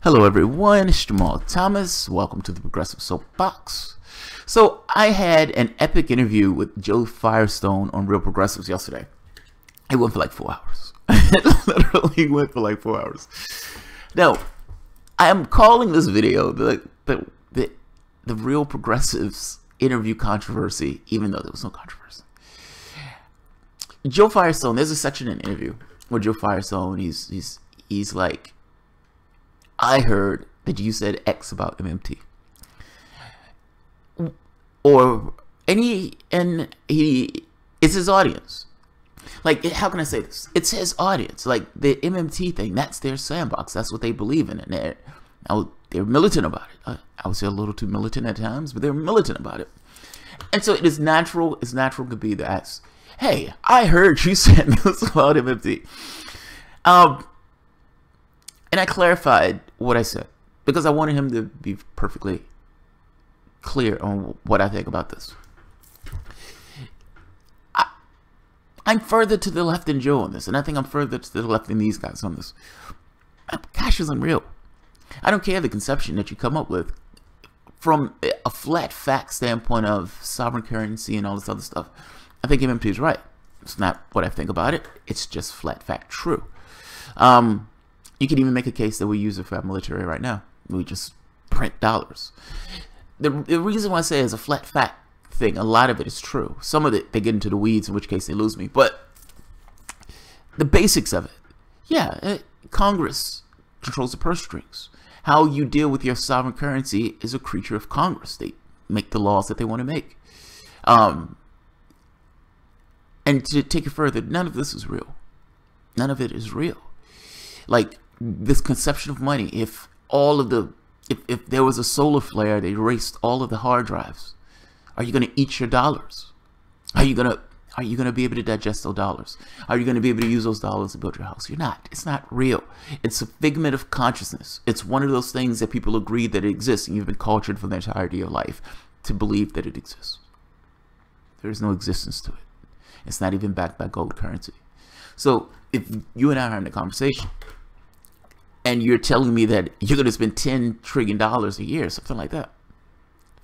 Hello everyone, it's Jamal Thomas. Welcome to the Progressive Soapbox. So I had an epic interview with Joe Firestone on Real Progressives yesterday. It went for like 4 hours. It literally went for like 4 hours. Now, I am calling this video the Real Progressives interview controversy, even though there was no controversy. Joe Firestone, there's a section in the interview where Joe Firestone, he's like, I heard that you said X about MMT. It's his audience. Like, how can I say this? It's his audience. Like, the MMT thing, that's their sandbox. That's what they believe in. And they're militant about it. I would say a little too militant at times, but they're militant about it. And so it is natural. It's natural to be that, hey, I heard you said this about MMT. And I clarified what I said because I wanted him to be perfectly clear on what I think about this. I'm further to the left than Joe on this, and I think I'm further to the left than these guys on this. Cash isn't real. I don't care the conception that you come up with from a flat fact standpoint of sovereign currency and all this other stuff. I think MMT is right. It's not what I think about it. It's just flat fact true. You can even make a case that we use it for our military right now. We just print dollars. The reason why I say it's a flat fact thing, a lot of it is true. Some of it, they get into the weeds, in which case they lose me. But the basics of it, yeah, Congress controls the purse strings. How you deal with your sovereign currency is a creature of Congress. They make the laws that they want to make. And to take it further, none of this is real. None of it is real. Like, this conception of money, if there was a solar flare that erased all of the hard drives, are you going to eat your dollars? Are you going to be able to digest those dollars? Are you going to be able to use those dollars to build your house? You're not. It's not real. It's a figment of consciousness. It's one of those things that people agree that it exists, and you've been cultured for the entirety of your life to believe that it exists. There is no existence to it. It's not even backed by gold currency. So if you and I are having a conversation, and you're telling me that you're going to spend $10 trillion a year, something like that,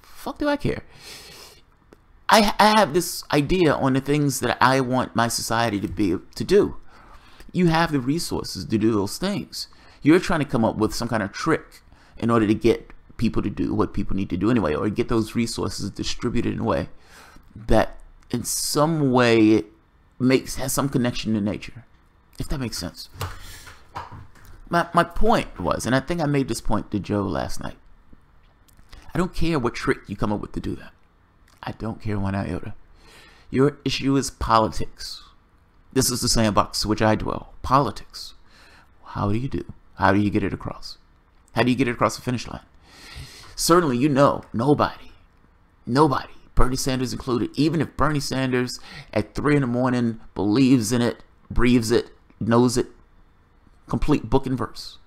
fuck do I care? I have this idea on the things that I want my society to be able to do. You have the resources to do those things. You're trying to come up with some kind of trick in order to get people to do what people need to do anyway, or get those resources distributed in a way that in some way has some connection to nature, if that makes sense. My point was, and I think I made this point to Joe last night, I don't care what trick you come up with to do that. I don't care one iota. Your issue is politics. This is the sandbox to which I dwell. Politics. How do you do? How do you get it across? How do you get it across the finish line? Certainly, you know, nobody, Bernie Sanders included, even if Bernie Sanders at 3 in the morning believes in it, breathes it, knows it, complete book and verse,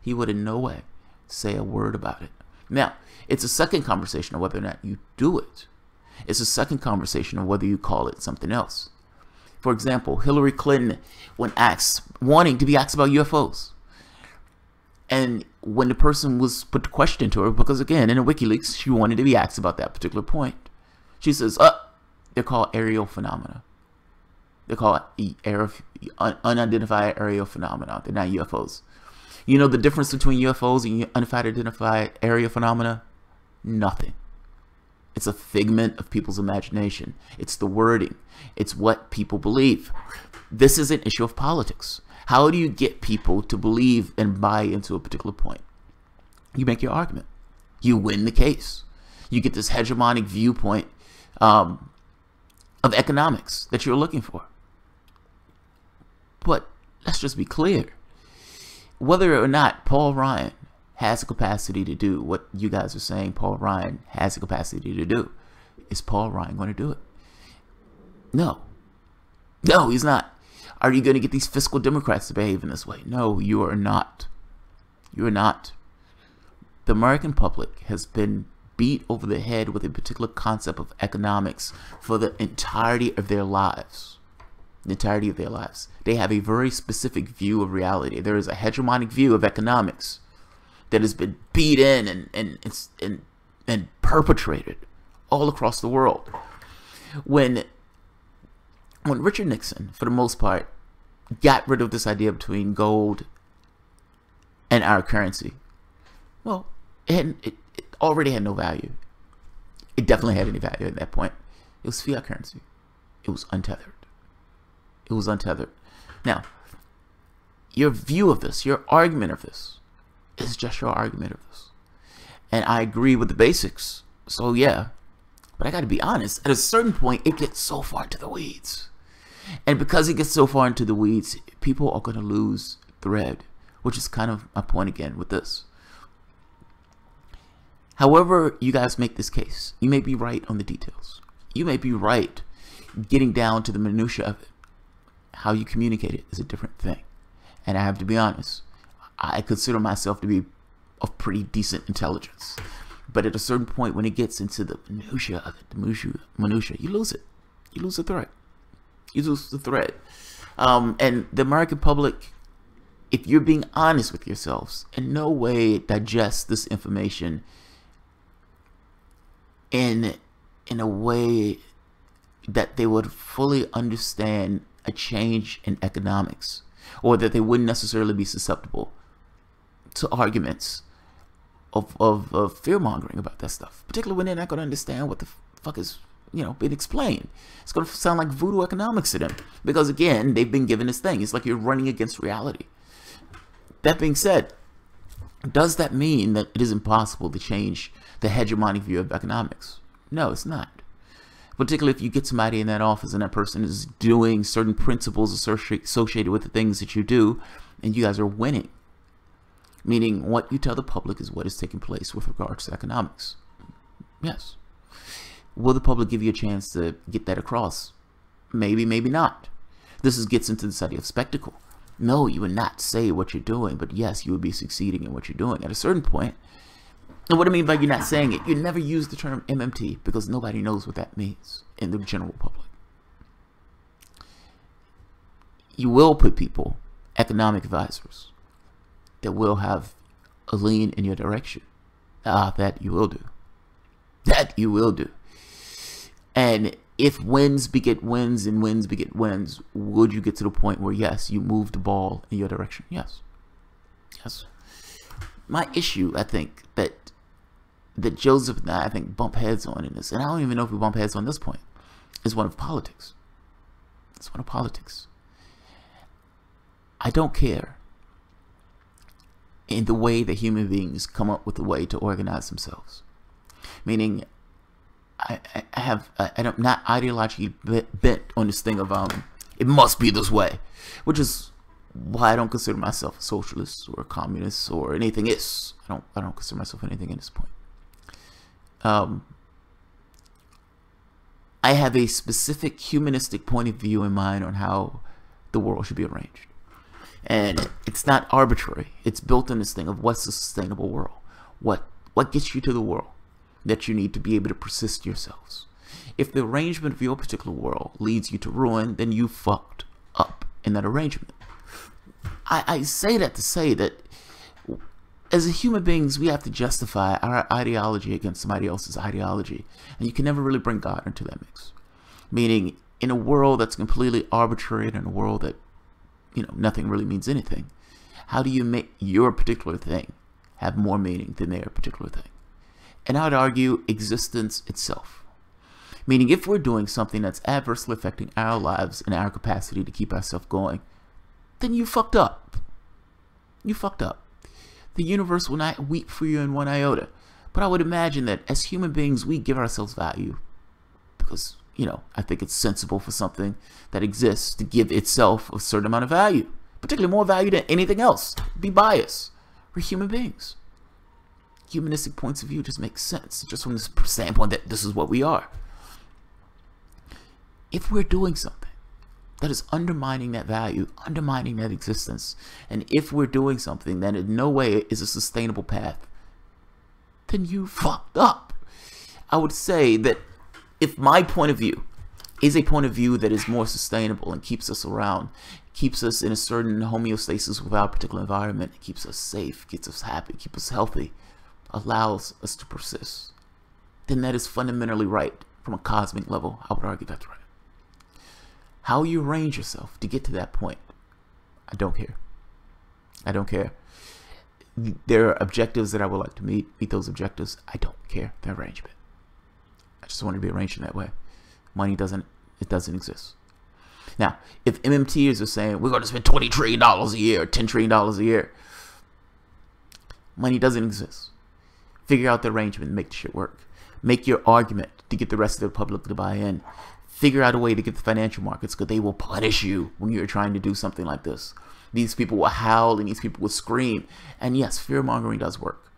he would in no way say a word about it. Now, it's a second conversation of whether or not you do it. It's a second conversation of whether you call it something else. For example, Hillary Clinton, when asked, wanting to be asked about UFOs, and when the person was put the question to her, because again, in the WikiLeaks, she wanted to be asked about that particular point, she says, they're called aerial phenomena. They're called unidentified aerial phenomena. They're not UFOs. You know the difference between UFOs and unidentified aerial phenomena? Nothing. It's a figment of people's imagination. It's the wording. It's what people believe. This is an issue of politics. How do you get people to believe and buy into a particular point? You make your argument. You win the case. You get this hegemonic viewpoint of economics that you're looking for. But let's just be clear. Whether or not Paul Ryan has the capacity to do what you guys are saying Paul Ryan has the capacity to do, is Paul Ryan going to do it? No. No, he's not. Are you going to get these fiscal Democrats to behave in this way? No, you are not. You are not. The American public has been beat over the head with a particular concept of economics for the entirety of their lives. The entirety of their lives. They have a very specific view of reality. There is a hegemonic view of economics that has been beat in and perpetrated all across the world. When Richard Nixon, for the most part, got rid of this idea between gold and our currency, well, it already had no value. It definitely had any value at that point. It was fiat currency. It was untethered. It was untethered. Now, your view of this, your argument of this, is just your argument of this. And I agree with the basics. So yeah, but I got to be honest, at a certain point, it gets so far into the weeds. And because it gets so far into the weeds, people are going to lose thread, which is kind of my point again with this. However you guys make this case, you may be right on the details. You may be right getting down to the minutia of it. How you communicate it is a different thing. And I have to be honest, I consider myself to be of pretty decent intelligence. But at a certain point, when it gets into the minutia of it, the minutia, you lose it. You lose the thread. You lose the thread. And the American public, if you're being honest with yourselves, in no way digest this information in a way that they would fully understand a change in economics, or that they wouldn't necessarily be susceptible to arguments of fear-mongering about that stuff, particularly when they're not going to understand what the fuck is, being explained. It's going to sound like voodoo economics to them, because again, they've been given this thing. It's like you're running against reality. That being said, does that mean that it is impossible to change the hegemonic view of economics? No, it's not. Particularly if you get somebody in that office and that person is doing certain principles associated with the things that you do, and you guys are winning. Meaning what you tell the public is what is taking place with regards to economics. Yes. Will the public give you a chance to get that across? Maybe, maybe not. This gets into this idea of spectacle. No, you would not say what you're doing, but yes, you would be succeeding in what you're doing. At a certain point, and what I mean by you're not saying it, you never use the term MMT because nobody knows what that means in the general public. You will put people, economic advisors, that will have a lean in your direction. That you will do. That you will do. And if wins beget wins and wins beget wins, would you get to the point where, yes, you move the ball in your direction? Yes. Yes. My issue, I think, that Joseph and I think, bump heads on in this, and I don't even know if we bump heads on this point, is one of politics. It's one of politics. I don't care in the way that human beings come up with a way to organize themselves. Meaning, I'm not ideologically bent on this thing of it must be this way, which is why I don't consider myself a socialist or a communist or anything else. I don't consider myself anything at this point. I have a specific humanistic point of view in mind on how the world should be arranged. And it's not arbitrary. It's built in this thing of what's a sustainable world. What gets you to the world that you need to be able to persist yourselves. If the arrangement of your particular world leads you to ruin, then you fucked up in that arrangement. I say that to say that as a human beings, we have to justify our ideology against somebody else's ideology. And you can never really bring God into that mix. Meaning, in a world that's completely arbitrary, and in a world that, nothing really means anything, how do you make your particular thing have more meaning than their particular thing? And I would argue existence itself. Meaning, if we're doing something that's adversely affecting our lives and our capacity to keep ourselves going, then you fucked up. You fucked up. The universe will not weep for you in one iota. But I would imagine that as human beings, we give ourselves value. Because, I think it's sensible for something that exists to give itself a certain amount of value. Particularly more value than anything else. Be biased. We're human beings. Humanistic points of view just make sense. Just from this standpoint that this is what we are. If we're doing something that is undermining that value, undermining that existence, and if we're doing something that in no way is a sustainable path, then you fucked up. I would say that if my point of view is a point of view that is more sustainable and keeps us around, keeps us in a certain homeostasis with our particular environment, keeps us safe, gets us happy, keeps us healthy, allows us to persist, then that is fundamentally right from a cosmic level. I would argue that's right. How you arrange yourself to get to that point, I don't care. I don't care. There are objectives that I would like to meet those objectives. I don't care the arrangement. I just want to be arranged in that way. Money doesn't exist. Now, if MMTers are saying we're going to spend $20 trillion a year, $10 trillion a year, money doesn't exist. Figure out the arrangement and make the shit work. Make your argument to get the rest of the public to buy in. Figure out a way to get the financial markets, because they will punish you when you're trying to do something like this. These people will howl and these people will scream. And yes, fear-mongering does work.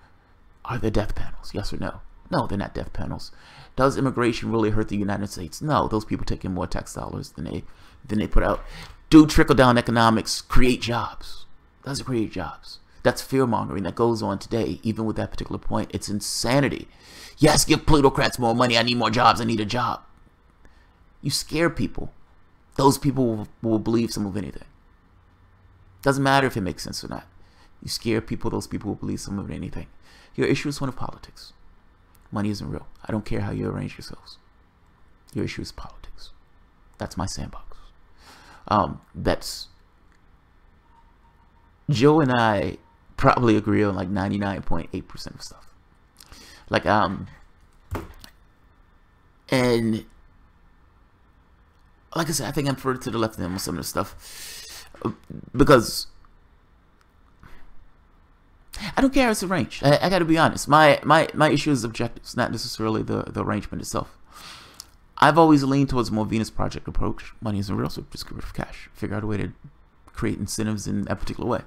Are there death panels? Yes or no? No, they're not death panels. Does immigration really hurt the United States? No, those people take in more tax dollars than they put out. Do trickle-down economics create jobs? Does it create jobs? That's fear-mongering that goes on today, even with that particular point. It's insanity. Yes, give plutocrats more money. I need more jobs. I need a job. You scare people. Those people will believe some of anything. Doesn't matter if it makes sense or not. You scare people, those people will believe some of anything. Your issue is one of politics. Money isn't real. I don't care how you arrange yourselves. Your issue is politics. That's my sandbox. That's Joe and I probably agree on like 99.8% of stuff. Like and like I said, I think I'm further to the left of him on some of the stuff because I don't care how it's arranged. I got to be honest. My issue is objectives, not necessarily the arrangement itself. I've always leaned towards a more Venus Project approach. Money isn't real, so just get rid of cash. Figure out a way to create incentives in that particular way.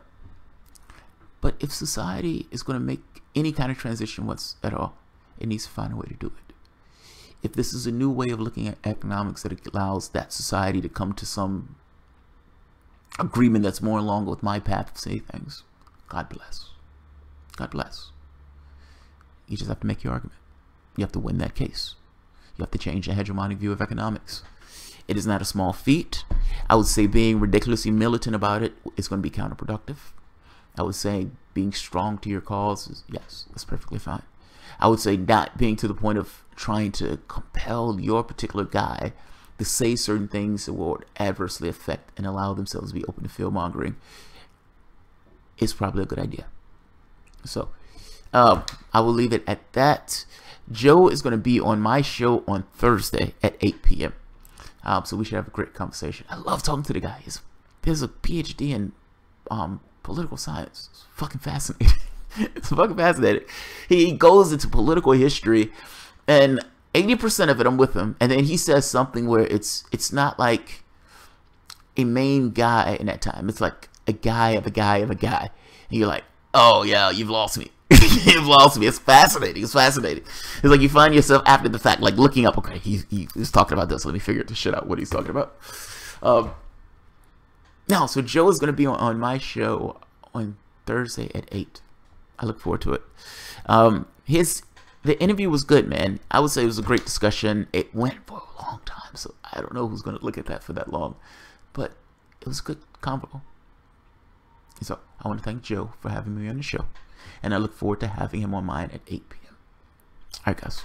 But if society is going to make any kind of transition at all, it needs to find a way to do it. If this is a new way of looking at economics that allows that society to come to some agreement that's more along with my path of saying things, God bless. God bless. You just have to make your argument. You have to win that case. You have to change the hegemonic view of economics. It is not a small feat. I would say being ridiculously militant about it is going to be counterproductive. I would say being strong to your cause is, yes, that's perfectly fine. I would say not being to the point of trying to compel your particular guy to say certain things that will adversely affect and allow themselves to be open to fear-mongering is probably a good idea. So, I will leave it at that. Joe is going to be on my show on Thursday at 8 p.m. So we should have a great conversation. I love talking to the guy. There's a PhD in political science. It's fucking fascinating. It's fucking fascinating. He goes into political history, and 80% of it I'm with him. And then he says something where it's not like a main guy in that time. It's like a guy of a guy of a guy. And you're like, oh yeah, you've lost me. You've lost me. It's fascinating. It's fascinating. It's like you find yourself after the fact, like looking up, okay, he's talking about this. Let me figure this shit out, what he's talking about. Now, so Joe is going to be on my show on Thursday at 8. I look forward to it. The interview was good, man. I would say it was a great discussion. It went for a long time, so I don't know who's going to look at that for that long. But it was a good convo. So I want to thank Joe for having me on the show. And I look forward to having him on mine at 8 p.m. All right, guys.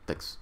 Thanks.